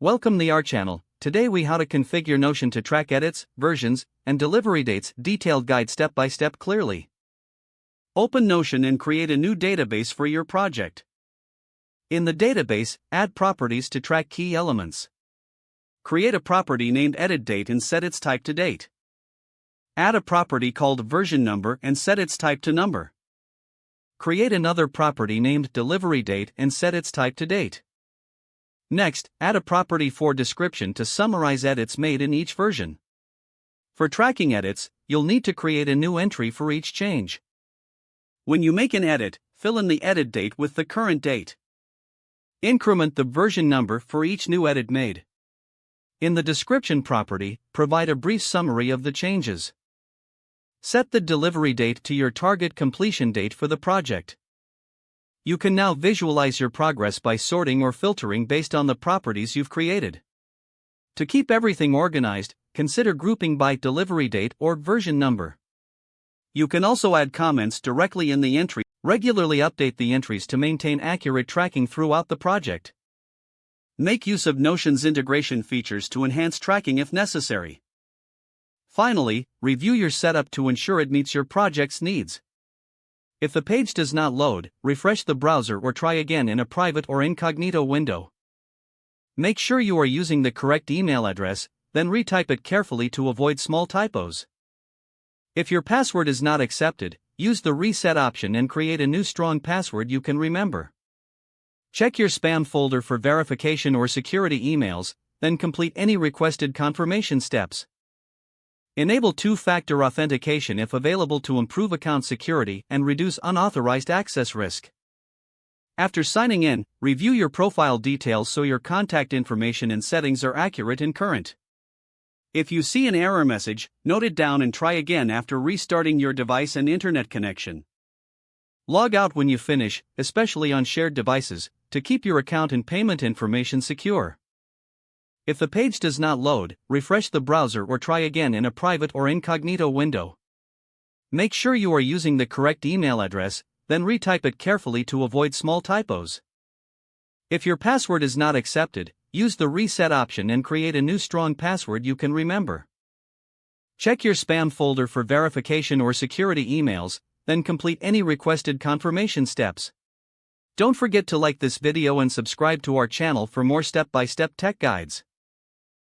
Welcome to our channel. Today we how to configure Notion to track edits, versions, and delivery dates. Detailed guide step by step clearly. Open Notion and create a new database for your project. In the database, add properties to track key elements. Create a property named Edit Date and set its type to Date. Add a property called Version Number and set its type to Number. Create another property named Delivery Date and set its type to Date. Next, add a property for Description to summarize edits made in each version. For tracking edits, you'll need to create a new entry for each change. When you make an edit, fill in the edit date with the current date. Increment the version number for each new edit made. In the Description property, provide a brief summary of the changes. Set the delivery date to your target completion date for the project. You can now visualize your progress by sorting or filtering based on the properties you've created. To keep everything organized, consider grouping by delivery date or version number. You can also add comments directly in the entry. Regularly update the entries to maintain accurate tracking throughout the project. Make use of Notion's integration features to enhance tracking if necessary. Finally, review your setup to ensure it meets your project's needs. If the page does not load, refresh the browser or try again in a private or incognito window. Make sure you are using the correct email address, then retype it carefully to avoid small typos. If your password is not accepted, use the reset option and create a new strong password you can remember. Check your spam folder for verification or security emails, then complete any requested confirmation steps. Enable two-factor authentication if available to improve account security and reduce unauthorized access risk. After signing in, review your profile details so your contact information and settings are accurate and current. If you see an error message, note it down and try again after restarting your device and internet connection. Log out when you finish, especially on shared devices, to keep your account and payment information secure. If the page does not load, refresh the browser or try again in a private or incognito window. Make sure you are using the correct email address, then retype it carefully to avoid small typos. If your password is not accepted, use the reset option and create a new strong password you can remember. Check your spam folder for verification or security emails, then complete any requested confirmation steps. Don't forget to like this video and subscribe to our channel for more step-by-step tech guides.